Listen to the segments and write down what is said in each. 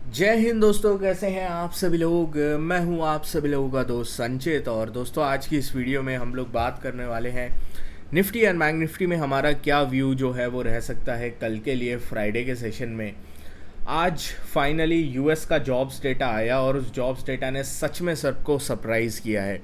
जय हिंद दोस्तों, कैसे हैं आप सभी लोग। मैं हूं आप सभी लोगों का दोस्त संचित। और दोस्तों, आज की इस वीडियो में हम लोग बात करने वाले हैं निफ्टी एंड बैंक निफ्टी में हमारा क्या व्यू जो है वो रह सकता है कल के लिए फ्राइडे के सेशन में। आज फाइनली यूएस का जॉब्स डेटा आया और उस जॉब्स डेटा ने सच में सबको सरप्राइज़ किया है।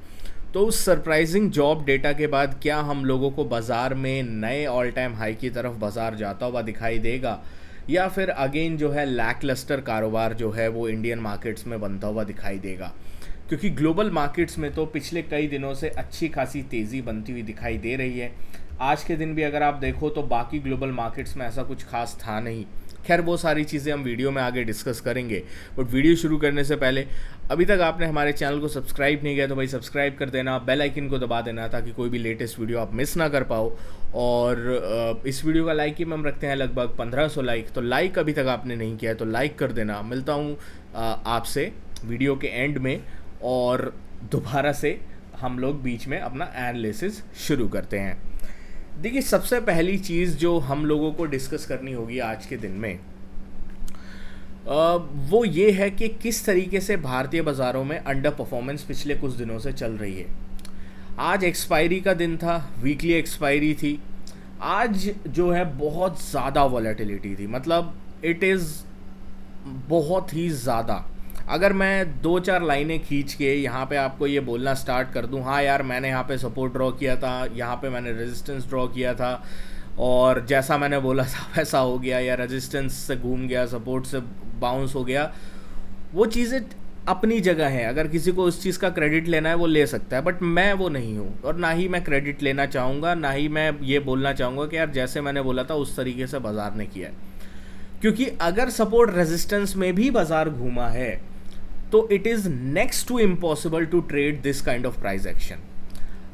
तो उस सरप्राइजिंग जॉब डेटा के बाद क्या हम लोगों को बाज़ार में नए ऑल टाइम हाई की तरफ बाज़ार जाता हुआ दिखाई देगा, या फिर अगेन जो है लैकलस्टर कारोबार जो है वो इंडियन मार्केट्स में बनता हुआ दिखाई देगा। क्योंकि ग्लोबल मार्केट्स में तो पिछले कई दिनों से अच्छी खासी तेज़ी बनती हुई दिखाई दे रही है। आज के दिन भी अगर आप देखो तो बाकी ग्लोबल मार्केट्स में ऐसा कुछ खास था नहीं। खैर, वो सारी चीज़ें हम वीडियो में आगे डिस्कस करेंगे। बट वीडियो शुरू करने से पहले अभी तक आपने हमारे चैनल को सब्सक्राइब नहीं किया तो भाई सब्सक्राइब कर देना, बेल आइकन को दबा देना ताकि कोई भी लेटेस्ट वीडियो आप मिस ना कर पाओ। और इस वीडियो का लाइक ही हम रखते हैं लगभग 1500 लाइक, तो लाइक अभी तक आपने नहीं किया है तो लाइक कर देना। मिलता हूँ आपसे वीडियो के एंड में और दोबारा से हम लोग बीच में अपना एनालिसिस शुरू करते हैं। देखिए, सबसे पहली चीज़ जो हम लोगों को डिस्कस करनी होगी आज के दिन में वो ये है कि किस तरीके से भारतीय बाज़ारों में अंडर परफॉर्मेंस पिछले कुछ दिनों से चल रही है। आज एक्सपायरी का दिन था, वीकली एक्सपायरी थी। आज जो है बहुत ज़्यादा वॉलेटिलिटी थी, मतलब इट इज़ बहुत ही ज़्यादा। अगर मैं दो चार लाइनें खींच के यहाँ पे आपको ये बोलना स्टार्ट कर दूँ, हाँ यार मैंने यहाँ पे सपोर्ट ड्रॉ किया था, यहाँ पे मैंने रेजिस्टेंस ड्रॉ किया था और जैसा मैंने बोला था वैसा हो गया, या रेजिस्टेंस से घूम गया, सपोर्ट से बाउंस हो गया, वो चीज़ें अपनी जगह है। अगर किसी को उस चीज़ का क्रेडिट लेना है वो ले सकता है, बट मैं वो नहीं हूँ और ना ही मैं क्रेडिट लेना चाहूँगा, ना ही मैं ये बोलना चाहूँगा कि यार जैसे मैंने बोला था उस तरीके से बाज़ार ने किया है। क्योंकि अगर सपोर्ट रेजिस्टेंस में भी बाज़ार घूमा है तो it is next to impossible to trade this kind of price action.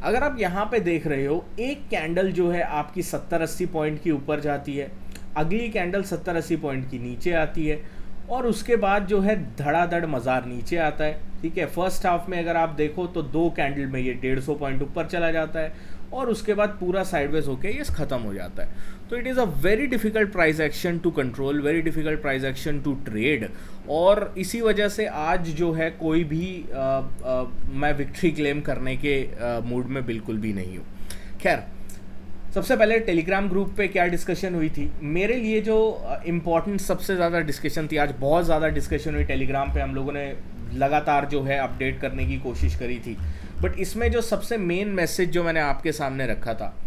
अगर आप यहाँ पे देख रहे हो, एक कैंडल जो है आपकी 70-80 पॉइंट की ऊपर जाती है, अगली कैंडल 70-80 पॉइंट की नीचे आती है और उसके बाद जो है धड़ाधड़ मज़ार नीचे आता है। ठीक है, फर्स्ट हाफ में अगर आप देखो तो दो कैंडल में ये 150 पॉइंट ऊपर चला जाता है और उसके बाद पूरा साइडवेज होके ये ख़त्म हो जाता है। तो it is a very difficult price action to control, very difficult price action to trade. और इसी वजह से आज जो है कोई भी मैं विक्ट्री क्लेम करने के मूड में बिल्कुल भी नहीं हूँ। खैर, सबसे पहले टेलीग्राम ग्रुप पे क्या डिस्कशन हुई थी। मेरे लिए जो इम्पोर्टेंट सबसे ज़्यादा डिस्कशन थी, आज बहुत ज़्यादा डिस्कशन हुई टेलीग्राम पे, हम लोगों ने लगातार जो है अपडेट करने की कोशिश करी थी। बट इसमें जो सबसे मेन मैसेज जो मैंने आपके सामने रखा था,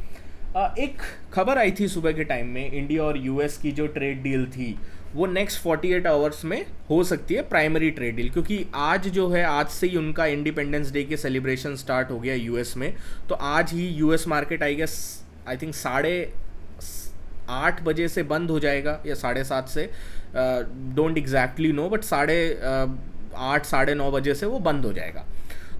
एक खबर आई थी सुबह के टाइम में, इंडिया और यूएस की जो ट्रेड डील थी वो नेक्स्ट 48 आवर्स में हो सकती है प्राइमरी ट्रेड डील। क्योंकि आज जो है, आज से ही उनका इंडिपेंडेंस डे के सेलिब्रेशन स्टार्ट हो गया यूएस में। तो आज ही यूएस मार्केट आई थिंक 8:30 बजे से बंद हो जाएगा या 7:30 से, डोंट एग्जैक्टली नो, बट 8:30 9:30 बजे से वो बंद हो जाएगा।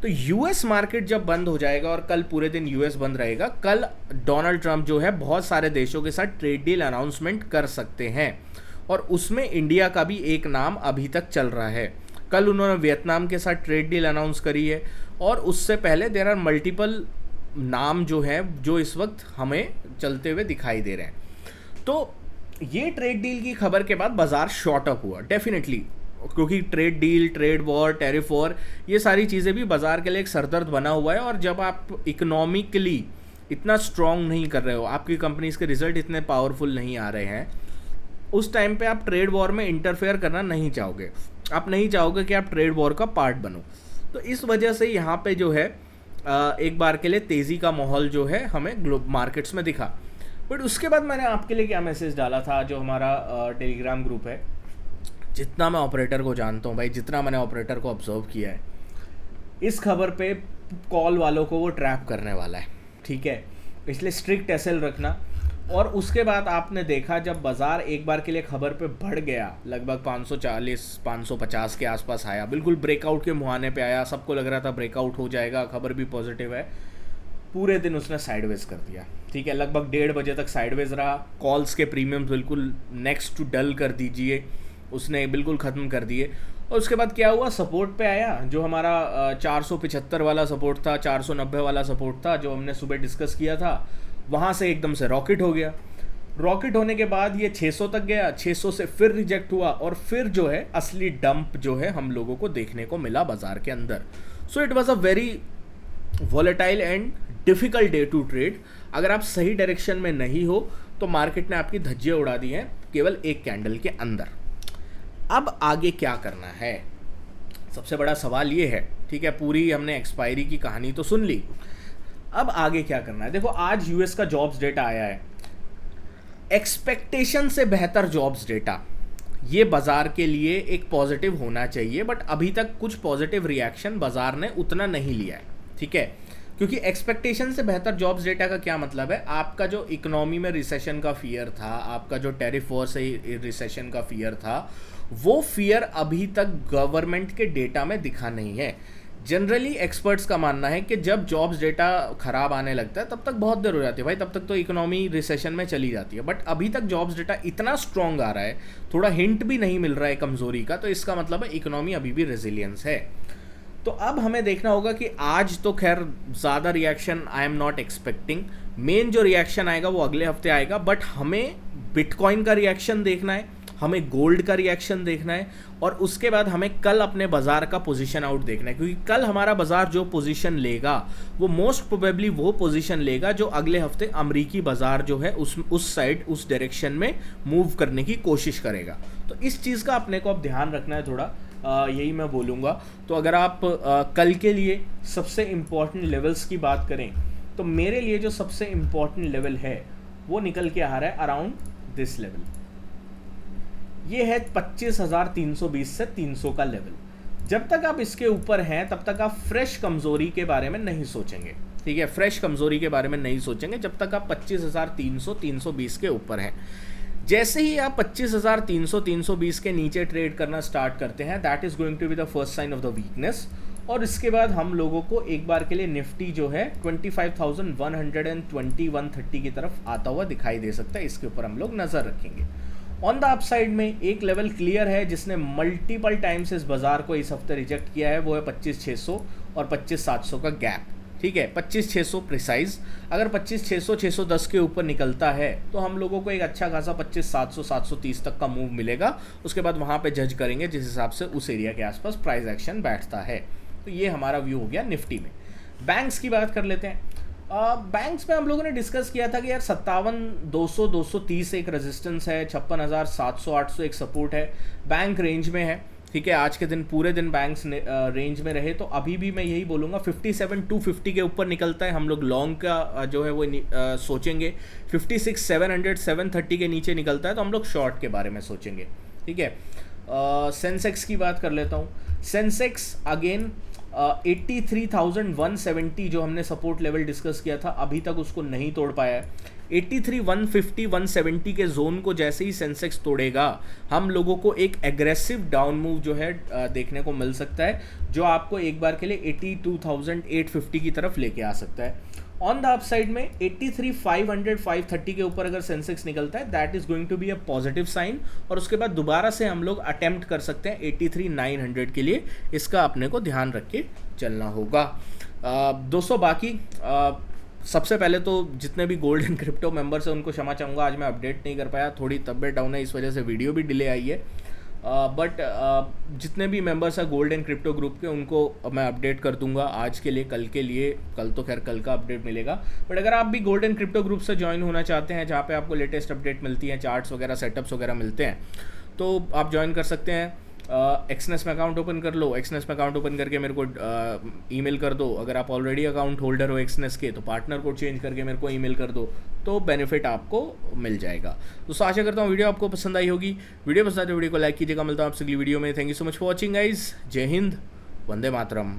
तो यूएस मार्केट जब बंद हो जाएगा और कल पूरे दिन यूएस बंद रहेगा, कल डोनाल्ड ट्रंप जो है बहुत सारे देशों के साथ ट्रेड डील अनाउंसमेंट कर सकते हैं और उसमें इंडिया का भी एक नाम अभी तक चल रहा है। कल उन्होंने वियतनाम के साथ ट्रेड डील अनाउंस करी है और उससे पहले देयर आर मल्टीपल नाम जो है जो इस वक्त हमें चलते हुए दिखाई दे रहे हैं। तो ये ट्रेड डील की खबर के बाद बाजार शॉर्ट अप हुआ डेफिनेटली, क्योंकि trade deal, trade war, tariff war, ये सारी चीज़ें भी बाजार के लिए एक सरदर्द बना हुआ है। और जब आप इकोनॉमिकली इतना स्ट्रॉन्ग नहीं कर रहे हो, आपकी कंपनीज के रिजल्ट इतने पावरफुल नहीं आ रहे हैं, उस टाइम पे आप ट्रेड वॉर में इंटरफेयर करना नहीं चाहोगे। आप नहीं चाहोगे कि आप ट्रेड वॉर का पार्ट बनो। तो इस वजह से यहाँ पे जो है एक बार के लिए तेज़ी का माहौल जो है हमें ग्लोब मार्केट्स में दिखा। बट उसके बाद मैंने आपके लिए क्या मैसेज डाला था, जो हमारा टेलीग्राम ग्रुप है, जितना मैं ऑपरेटर को जानता हूँ भाई, जितना मैंने ऑपरेटर को ऑब्जर्व किया है, इस खबर पे कॉल वालों को वो ट्रैप करने वाला है। ठीक है, इसलिए स्ट्रिक्ट एसएल रखना। और उसके बाद आपने देखा जब बाज़ार एक बार के लिए खबर पे बढ़ गया, लगभग 540-550 के आसपास आया, बिल्कुल ब्रेकआउट के मुहाने पे आया, सबको लग रहा था ब्रेकआउट हो जाएगा, खबर भी पॉजिटिव है। पूरे दिन उसने साइडवेज कर दिया। ठीक है, लगभग 1:30 बजे तक साइडवेज रहा। कॉल्स के प्रीमियम बिल्कुल नेक्स्ट टू डल कर दीजिए, उसने बिल्कुल ख़त्म कर दिए। और उसके बाद क्या हुआ, सपोर्ट पे आया, जो हमारा 475 वाला सपोर्ट था, 490 वाला सपोर्ट था, जो हमने सुबह डिस्कस किया था, वहाँ से एकदम से रॉकेट हो गया। रॉकेट होने के बाद ये 600 तक गया, 600 से फिर रिजेक्ट हुआ और फिर जो है असली डंप जो है हम लोगों को देखने को मिला बाजार के अंदर। So it was a very volatile and difficult day to trade. अगर आप सही डायरेक्शन में नहीं हो तो मार्केट ने आपकी धज्जियां उड़ा दी हैं केवल एक कैंडल के अंदर। अब आगे क्या करना है, सबसे बड़ा सवाल ये है। ठीक है, पूरी हमने एक्सपायरी की कहानी तो सुन ली, अब आगे क्या करना है। देखो आज यूएस का जॉब्स डेटा आया है, एक्सपेक्टेशन से बेहतर जॉब्स डेटा, ये बाजार के लिए एक पॉजिटिव होना चाहिए, बट अभी तक कुछ पॉजिटिव रिएक्शन बाजार ने उतना नहीं लिया है। ठीक है, क्योंकि एक्सपेक्टेशन से बेहतर जॉब्स डेटा का क्या मतलब है, आपका जो इकोनॉमी में रिसेशन का फियर था, आपका जो टैरिफ वॉर से रिसेशन का फियर था, वो फियर अभी तक गवर्नमेंट के डेटा में दिखा नहीं है। जनरली एक्सपर्ट्स का मानना है कि जब जॉब्स डेटा खराब आने लगता है तब तक बहुत देर हो जाती है भाई, तब तक तो इकोनॉमी रिसेशन में चली जाती है, बट अभी तक जॉब्स डेटा इतना स्ट्रॉन्ग आ रहा है, थोड़ा हिंट भी नहीं मिल रहा है कमजोरी का, तो इसका मतलब है इकोनॉमी अभी भी रेजिलियंस है। तो अब हमें देखना होगा कि आज तो खैर ज़्यादा reaction I am not expecting, main जो रिएक्शन आएगा वो अगले हफ्ते आएगा, बट हमें बिटकॉइन का रिएक्शन देखना है, हमें गोल्ड का रिएक्शन देखना है, और उसके बाद हमें कल अपने बाजार का पोजीशन आउट देखना है, क्योंकि कल हमारा बाजार जो पोजीशन लेगा वो मोस्ट प्रोबेबली वो पोजीशन लेगा जो अगले हफ्ते अमेरिकी बाजार जो है उस साइड उस डायरेक्शन में मूव करने की कोशिश करेगा। तो इस चीज़ का अपने को अब ध्यान रखना है थोड़ा, यही मैं बोलूँगा। तो अगर आप कल के लिए सबसे इम्पॉर्टेंट लेवल्स की बात करें तो मेरे लिए जो सबसे इम्पॉर्टेंट लेवल है वो निकल के आ रहा है अराउंड दिस लेवल, ये है 25,320 से 300 का लेवल। जब तक आप इसके ऊपर हैं तब तक आप फ्रेश कमजोरी के बारे में नहीं सोचेंगे। ठीक है, फ्रेश कमजोरी के बारे में नहीं सोचेंगे जब तक आप 25,300 320 के ऊपर हैं। जैसे ही आप 25,300 320 के नीचे ट्रेड करना स्टार्ट करते हैं, that is going to be the first sign of the weakness, और इसके बाद हम लोगों को एक बार के लिए निफ्टी जो है 25,120 130 की तरफ आता हुआ दिखाई दे सकता है, इसके ऊपर हम लोग नजर रखेंगे। ऑन द अपसाइड में एक लेवल क्लियर है जिसने मल्टीपल टाइम्स इस बाजार को इस हफ्ते रिजेक्ट किया है, वो है 25,600 और 25,700 का गैप। ठीक है, 25,600 प्रिसाइज, अगर 25,600 610 के ऊपर निकलता है तो हम लोगों को एक अच्छा खासा 25,700 730 तक का मूव मिलेगा। उसके बाद वहाँ पे जज करेंगे जिस हिसाब से उस एरिया के आसपास प्राइस एक्शन बैठता है। तो ये हमारा व्यू हो गया निफ्टी में। बैंक्स की बात कर लेते हैं। बैंक्स में हम लोगों ने डिस्कस किया था कि यार 57,200 230 एक रेजिस्टेंस है, 56,700 800 एक सपोर्ट है, बैंक रेंज में है। ठीक है, आज के दिन पूरे दिन बैंक्स रेंज में रहे, तो अभी भी मैं यही बोलूँगा 57,250 के ऊपर निकलता है हम लोग लॉन्ग का जो है वो सोचेंगे, 56,700 730 के नीचे निकलता है तो हम लोग शॉर्ट के बारे में सोचेंगे। ठीक है, सेंसेक्स की बात कर लेता हूँ। सेंसेक्स अगेन 83,170 जो हमने सपोर्ट लेवल डिस्कस किया था अभी तक उसको नहीं तोड़ पाया है। 83 150 170 के जोन को जैसे ही सेंसेक्स तोड़ेगा हम लोगों को एक एग्रेसिव डाउन मूव जो है देखने को मिल सकता है, जो आपको एक बार के लिए 82,850 की तरफ लेके आ सकता है। ऑन द अपसाइड में 83,500 530 के ऊपर अगर सेंसेक्स निकलता है that is going to be a positive sign, और उसके बाद दोबारा से हम लोग अटेम्प्ट कर सकते हैं 83,900 के लिए। इसका अपने को ध्यान रख के चलना होगा। दोस्तों बाकी सबसे पहले तो जितने भी गोल्ड एंड क्रिप्टो मेंबर्स हैं उनको क्षमा चाहूँगा, आज मैं अपडेट नहीं कर पाया, थोड़ी तबीयत डाउन है इस वजह से वीडियो भी डिले आई है। बट जितने भी मेंबर्स हैं गोल्ड एंड क्रिप्टो ग्रुप के उनको मैं अपडेट कर दूंगा आज के लिए, कल के लिए। कल तो खैर कल का अपडेट मिलेगा, बट अगर आप भी गोल्ड एंड क्रिप्टो ग्रुप से ज्वाइन होना चाहते हैं जहाँ पे आपको लेटेस्ट अपडेट मिलती है, चार्ट्स वगैरह सेटअप्स वगैरह मिलते हैं, तो आप ज्वाइन कर सकते हैं। एक्सनेस में अकाउंट ओपन कर लो, एक्सनेस में अकाउंट ओपन करके मेरे को ईमेल कर दो। अगर आप ऑलरेडी अकाउंट होल्डर हो एक्सनेस के तो पार्टनर कोड चेंज करके मेरे को ईमेल कर दो, तो बेनिफिट आपको मिल जाएगा। तो आशा करता हूँ वीडियो आपको पसंद आई होगी। वीडियो पसंद आए तो वीडियो को लाइक कीजिएगा। मिलता हूँ आपसे अगली वीडियो में। Thank you so much for watching guys. जय हिंद, वंदे मातरम।